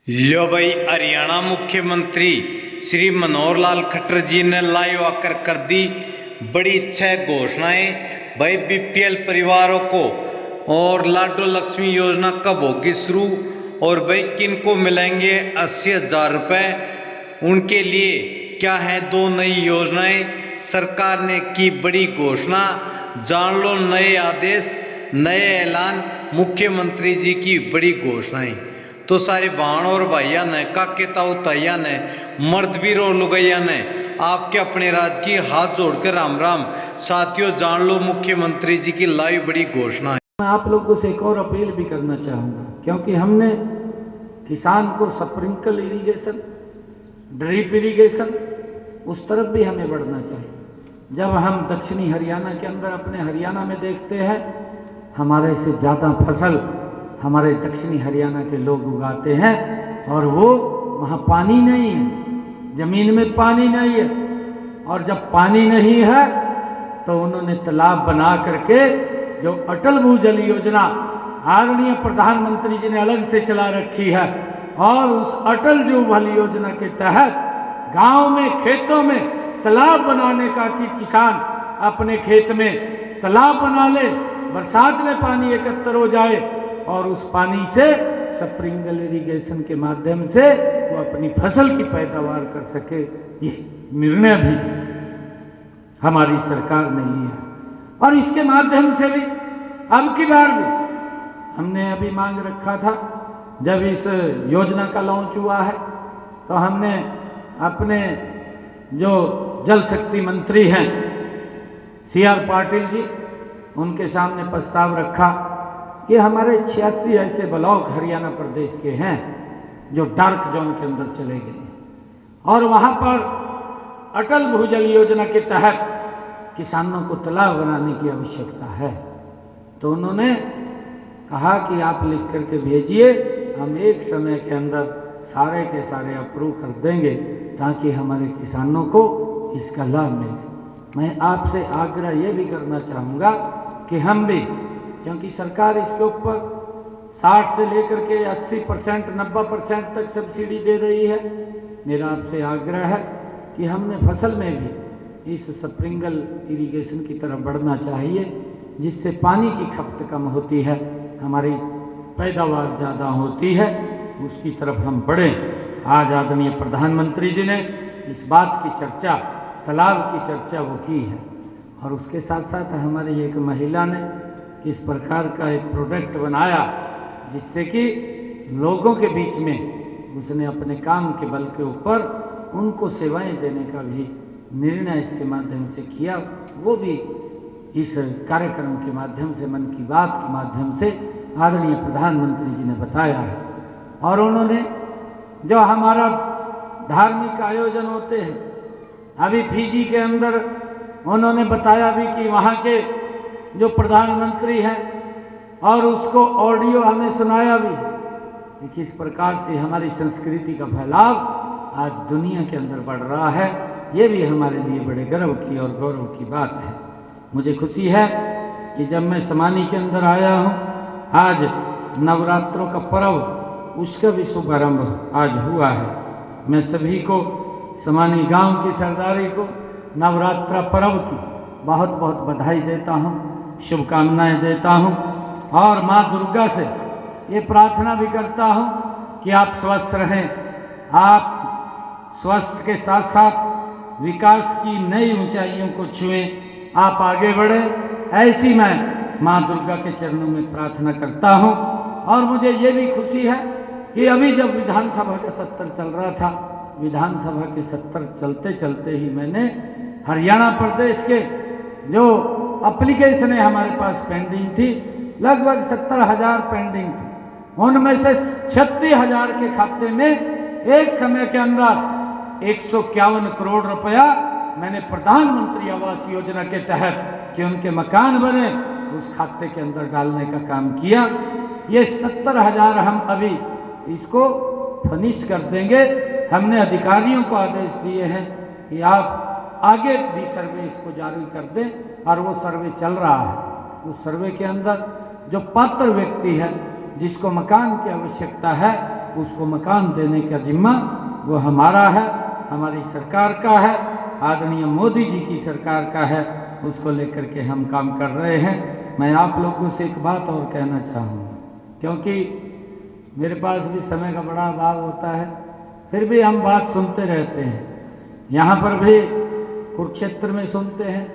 लो भाई, हरियाणा मुख्यमंत्री श्री मनोहर लाल खट्टर जी ने लाइव आकर कर दी बड़ी 6 घोषणाएं। भाई बीपीएल परिवारों को और लाडो लक्ष्मी योजना कब होगी शुरू, और भाई किन को मिलेंगे 80,000 रुपये, उनके लिए क्या है 2 नई योजनाएं। सरकार ने की बड़ी घोषणा, जान लो नए आदेश, नए ऐलान, मुख्यमंत्री जी की बड़ी घोषणाएं। तो सारे बहन और भाइया ने, काके ताऊ ताइया ने, मर्द वीर और लुगैया ने आपके अपने राज्य की हाथ जोड़कर राम राम। साथियों, जान लो मुख्यमंत्री जी की लाइव बड़ी घोषणा है। मैं आप लोगों से एक और अपील भी करना चाहूँगा, क्योंकि हमने किसान को स्प्रिंकल इरिगेशन, ड्रिप इरिगेशन, उस तरफ भी हमें बढ़ना चाहिए। जब हम दक्षिणी हरियाणा के अंदर अपने हरियाणा में देखते हैं, हमारे से ज़्यादा फसल हमारे दक्षिणी हरियाणा के लोग उगाते हैं, और वो वहाँ पानी नहीं है, ज़मीन में पानी नहीं है। और जब पानी नहीं है तो उन्होंने तालाब बना करके जो अटल भूजल योजना आदरणीय प्रधानमंत्री जी ने अलग से चला रखी है, और उस अटल भूजल योजना के तहत गांव में, खेतों में तालाब बनाने का, कि किसान अपने खेत में तालाब बना ले, बरसात में पानी एकत्र हो जाए और उस पानी से स्प्रिंकल इरिगेशन के माध्यम से वो अपनी फसल की पैदावार कर सके। ये निर्णय भी हमारी सरकार ने लिया, और इसके माध्यम से भी अब की बार भी हमने अभी मांग रखा था, जब इस योजना का लॉन्च हुआ है तो हमने अपने जो जल शक्ति मंत्री हैं CR पाटिल जी, उनके सामने प्रस्ताव रखा कि हमारे 86 ऐसे ब्लॉक हरियाणा प्रदेश के हैं जो डार्क जोन के अंदर चले गए, और वहाँ पर अटल भूजल योजना के तहत किसानों को तालाब बनाने की आवश्यकता है। तो उन्होंने कहा कि आप लिख करके भेजिए, हम एक समय के अंदर सारे के सारे अप्रूव कर देंगे, ताकि हमारे किसानों को इसका लाभ मिले। मैं आपसे आग्रह ये भी करना चाहूँगा कि हम भी, क्योंकि सरकार इसके ऊपर 60 से लेकर के 80%, 90% तक सब्सिडी दे रही है, मेरा आपसे आग्रह है कि हमने फसल में भी इस स्प्रिंकल इरिगेशन की तरफ बढ़ना चाहिए, जिससे पानी की खपत कम होती है, हमारी पैदावार ज़्यादा होती है, उसकी तरफ हम बढ़ें। आज आदरणीय प्रधानमंत्री जी ने इस बात की चर्चा, तालाब की चर्चा वो की है, और उसके साथ साथ हमारी एक महिला ने किस प्रकार का एक प्रोडक्ट बनाया, जिससे कि लोगों के बीच में उसने अपने काम के बल के ऊपर उनको सेवाएं देने का भी निर्णय इसके माध्यम से किया। वो भी इस कार्यक्रम के माध्यम से, मन की बात के माध्यम से आदरणीय प्रधानमंत्री जी ने बताया है। और उन्होंने जो हमारा धार्मिक आयोजन होते हैं, अभी फिजी के अंदर उन्होंने बताया भी कि वहाँ के जो प्रधानमंत्री हैं, और उसको ऑडियो हमें सुनाया भी कि किस प्रकार से हमारी संस्कृति का फैलाव आज दुनिया के अंदर बढ़ रहा है। ये भी हमारे लिए बड़े गर्व की और गौरव की बात है। मुझे खुशी है कि जब मैं समानी के अंदर आया हूँ, आज नवरात्रों का पर्व, उसका भी शुभारंभ आज हुआ है। मैं सभी को, समानी गांव की सरदारी को नवरात्रा पर्व की बहुत बहुत बधाई देता हूँ, शुभकामनाएं देता हूँ, और माँ दुर्गा से ये प्रार्थना भी करता हूँ कि आप स्वस्थ रहें, आप स्वस्थ के साथ साथ विकास की नई ऊंचाइयों को छुएं, आप आगे बढ़ें, ऐसी मैं माँ दुर्गा के चरणों में प्रार्थना करता हूँ। और मुझे ये भी खुशी है कि अभी जब विधानसभा का सत्र चल रहा था, विधानसभा के सत्र चलते चलते ही मैंने हरियाणा प्रदेश के जो एप्लीकेशनें हमारे पास पेंडिंग थी, लगभग 70,000 पेंडिंग थी, उनमें से 36,000 के खाते में एक समय के अंदर 151 करोड़ रुपया मैंने प्रधानमंत्री आवास योजना के तहत, कि उनके मकान बने, उस खाते के अंदर डालने का काम किया। ये 70,000 हम अभी इसको फिनिश कर देंगे। हमने अधिकारियों को आदेश दिए हैं कि आप आगे भी सर्वे इसको जारी कर दें, और वो सर्वे चल रहा है। उस सर्वे के अंदर जो पात्र व्यक्ति है, जिसको मकान की आवश्यकता है, उसको मकान देने का जिम्मा वो हमारा है, हमारी सरकार का है, आदरणीय मोदी जी की सरकार का है। उसको लेकर के हम काम कर रहे हैं। मैं आप लोगों से एक बात और कहना चाहूँगा, क्योंकि मेरे पास भी समय का बड़ा अभाव होता है, फिर भी हम बात सुनते रहते हैं। यहाँ पर भी कुरुक्षेत्र में सुनते हैं,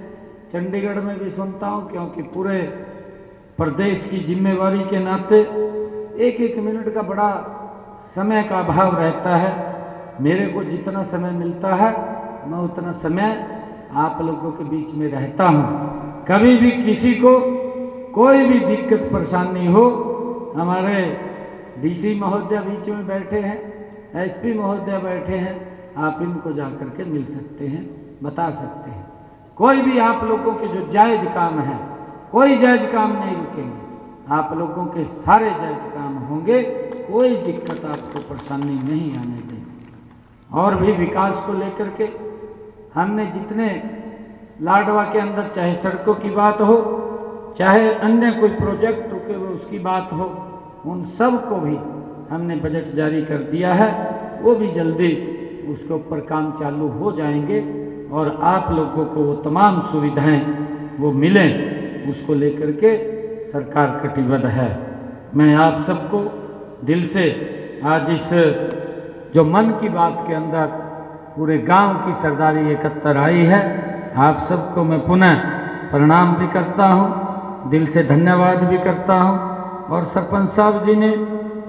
चंडीगढ़ में भी सुनता हूँ, क्योंकि पूरे प्रदेश की जिम्मेवारी के नाते एक एक मिनट का बड़ा समय का अभाव रहता है। मेरे को जितना समय मिलता है मैं उतना समय आप लोगों के बीच में रहता हूँ। कभी भी किसी को कोई भी दिक्कत परेशानी हो, हमारे डीसी महोदय बीच में बैठे हैं, एसपी महोदय बैठे हैं, आप इनको जा कर के मिल सकते हैं, बता सकते हैं। कोई भी आप लोगों के जो जायज़ काम है, कोई जायज़ काम नहीं रुकेंगे, आप लोगों के सारे जायज़ काम होंगे, कोई दिक्कत आपको परेशानी नहीं आने देंगे। और भी विकास को लेकर के हमने जितने लाडवा के अंदर, चाहे सड़कों की बात हो, चाहे अन्य कोई प्रोजेक्ट रुके हुए उसकी बात हो, उन सब को भी हमने बजट जारी कर दिया है। वो भी जल्दी उसके ऊपर काम चालू हो जाएंगे और आप लोगों को वो तमाम सुविधाएं वो मिलें, उसको लेकर के सरकार कटिबद्ध है। मैं आप सबको दिल से आज इस जो मन की बात के अंदर पूरे गांव की सरदारी एकत्र आई है, आप सबको मैं पुनः प्रणाम भी करता हूं, दिल से धन्यवाद भी करता हूं। और सरपंच साहब जी ने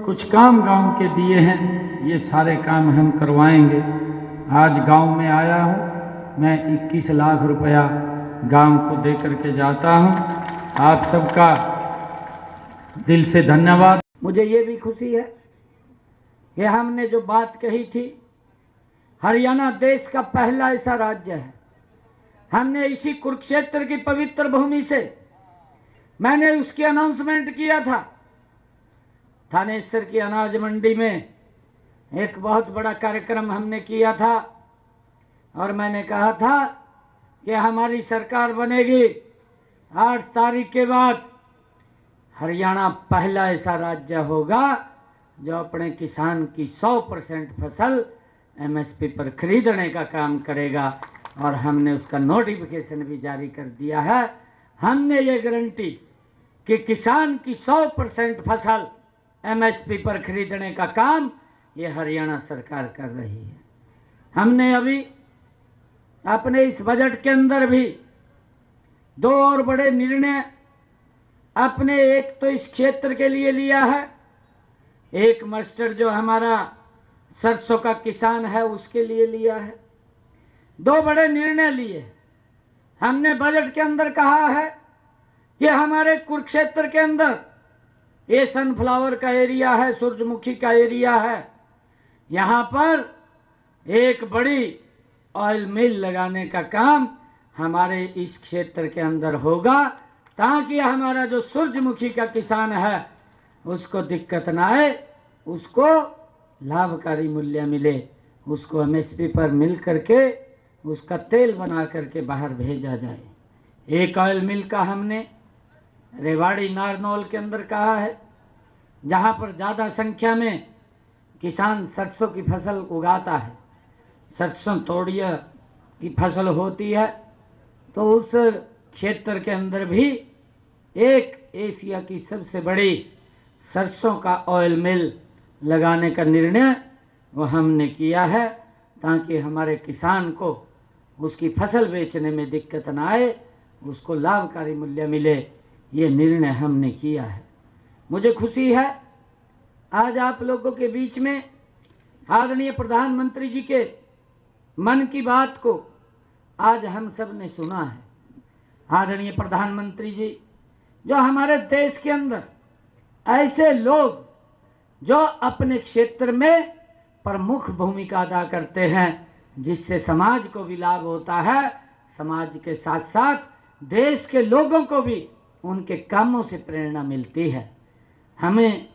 कुछ काम गांव के दिए हैं, ये सारे काम हम करवाएंगे। आज गांव में आया हूं, मैं 21 लाख रुपया गांव को दे करके जाता हूं। आप सबका दिल से धन्यवाद। मुझे ये भी खुशी है कि हमने जो बात कही थी, हरियाणा देश का पहला ऐसा राज्य है, हमने इसी कुरुक्षेत्र की पवित्र भूमि से मैंने उसकी अनाउंसमेंट किया था। थानेश्वर की अनाज मंडी में एक बहुत बड़ा कार्यक्रम हमने किया था और मैंने कहा था कि हमारी सरकार बनेगी, 8 तारीख के बाद हरियाणा पहला ऐसा राज्य होगा जो अपने किसान की 100% फसल एमएसपी पर खरीदने का काम करेगा। और हमने उसका नोटिफिकेशन भी जारी कर दिया है। हमने ये गारंटी कि किसान की 100% फसल एमएसपी पर खरीदने का काम ये हरियाणा सरकार कर रही है। हमने अभी अपने इस बजट के अंदर भी 2 और बड़े निर्णय अपने एक तो इस क्षेत्र के लिए लिया है, एक मास्टर जो हमारा सरसों का किसान है उसके लिए लिया है। 2 बड़े निर्णय लिए। हमने बजट के अंदर कहा है कि हमारे कुरुक्षेत्र के अंदर ये सनफ्लावर का एरिया है, सूरजमुखी का एरिया है, यहाँ पर एक बड़ी ऑयल मिल लगाने का काम हमारे इस क्षेत्र के अंदर होगा, ताकि हमारा जो सूरजमुखी का किसान है उसको दिक्कत ना आए, उसको लाभकारी मूल्य मिले, उसको एमएसपी पर मिल करके उसका तेल बना करके बाहर भेजा जाए। एक ऑयल मिल का हमने रेवाड़ी नारनौल के अंदर कहा है, जहाँ पर ज़्यादा संख्या में किसान सरसों की फसल उगाता है, सरसों तोड़िया की फसल होती है, तो उस क्षेत्र के अंदर भी एक एशिया की सबसे बड़ी सरसों का ऑयल मिल लगाने का निर्णय वो हमने किया है, ताकि हमारे किसान को उसकी फसल बेचने में दिक्कत ना आए, उसको लाभकारी मूल्य मिले। ये निर्णय हमने किया है। मुझे खुशी है आज आप लोगों के बीच में आदरणीय प्रधानमंत्री जी के मन की बात को आज हम सब ने सुना है। आदरणीय प्रधानमंत्री जी जो हमारे देश के अंदर ऐसे लोग जो अपने क्षेत्र में प्रमुख भूमिका अदा करते हैं, जिससे समाज को भी लाभ होता है, समाज के साथ साथ देश के लोगों को भी उनके कामों से प्रेरणा मिलती है। हमें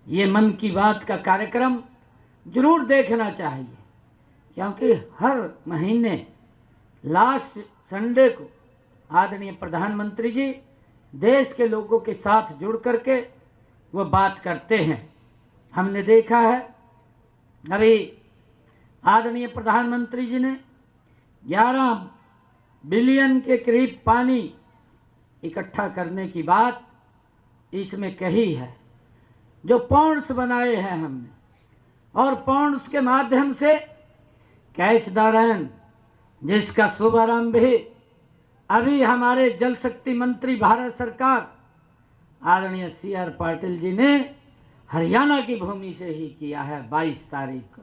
ये मन की बात का कार्यक्रम जरूर देखना चाहिए, क्योंकि हर महीने लास्ट संडे को आदरणीय प्रधानमंत्री जी देश के लोगों के साथ जुड़ करके वो बात करते हैं। हमने देखा है अभी आदरणीय प्रधानमंत्री जी ने 11 बिलियन के करीब पानी इकट्ठा करने की बात इसमें कही है। जो पॉन्ड्स बनाए हैं हमने, और पॉन्ड्स के माध्यम से कैच द रेन, जिसका शुभारंभ भी अभी हमारे जल शक्ति मंत्री भारत सरकार आदरणीय CR पाटिल जी ने हरियाणा की भूमि से ही किया है। 22 तारीख को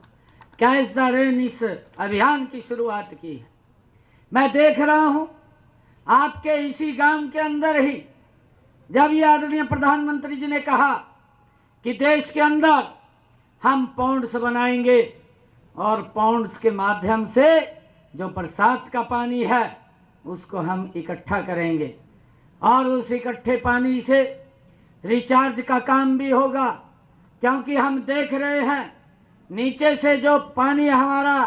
कैच द रेन इस अभियान की शुरुआत की है। मैं देख रहा हूं आपके इसी गांव के अंदर ही, जब ये आदरणीय प्रधानमंत्री जी ने कहा कि देश के अंदर हम पॉन्ड्स बनाएंगे और पॉन्ड्स के माध्यम से जो बरसात का पानी है उसको हम इकट्ठा करेंगे, और उस इकट्ठे पानी से रिचार्ज का काम भी होगा। क्योंकि हम देख रहे हैं नीचे से जो पानी हमारा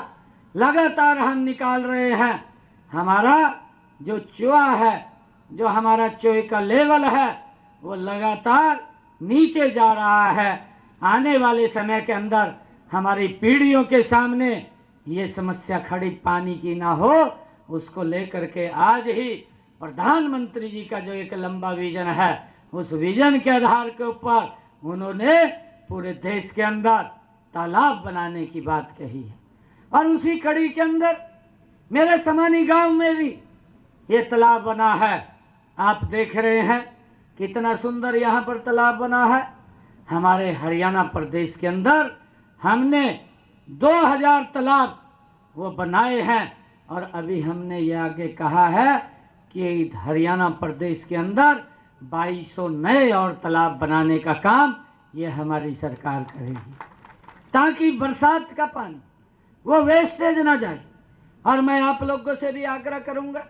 लगातार हम निकाल रहे हैं, हमारा जो चुआ है, जो हमारा चुए का लेवल है वो लगातार नीचे जा रहा है। आने वाले समय के अंदर हमारी पीढ़ियों के सामने ये समस्या खड़ी पानी की ना हो, उसको लेकर के आज ही प्रधानमंत्री जी का जो एक लंबा विजन है, उस विजन के आधार के ऊपर उन्होंने पूरे देश के अंदर तालाब बनाने की बात कही है। और उसी कड़ी के अंदर मेरे समानी गांव में भी ये तालाब बना है। आप देख रहे हैं कितना सुंदर यहाँ पर तालाब बना है। हमारे हरियाणा प्रदेश के अंदर हमने 2000 तालाब वो बनाए हैं, और अभी हमने ये आगे कहा है कि हरियाणा प्रदेश के अंदर 2200 नए और तालाब बनाने का काम ये हमारी सरकार करेगी, ताकि बरसात का पानी वो वेस्टेज ना जाए। और मैं आप लोगों से भी आग्रह करूंगा,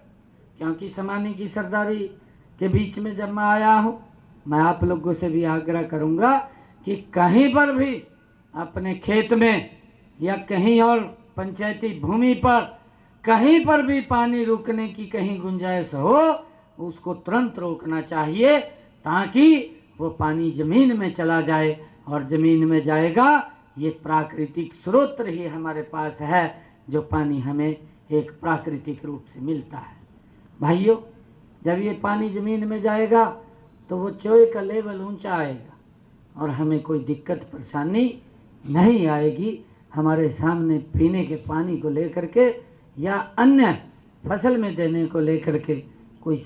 क्योंकि समानी की सरदारी के बीच में जब मैं आया हूं, मैं आप लोगों से भी आग्रह करूंगा कि कहीं पर भी अपने खेत में या कहीं और पंचायती भूमि पर कहीं पर भी पानी रुकने की कहीं गुंजाइश हो, उसको तुरंत रोकना चाहिए, ताकि वो पानी जमीन में चला जाए। और जमीन में जाएगा, ये प्राकृतिक स्रोत ही हमारे पास है, जो पानी हमें एक प्राकृतिक रूप से मिलता है। भाइयों, जब ये पानी जमीन में जाएगा तो वो चोए का लेवल ऊंचा आएगा और हमें कोई दिक्कत परेशानी नहीं आएगी। हमारे सामने पीने के पानी को लेकर के या अन्य फसल में देने को लेकर के कोई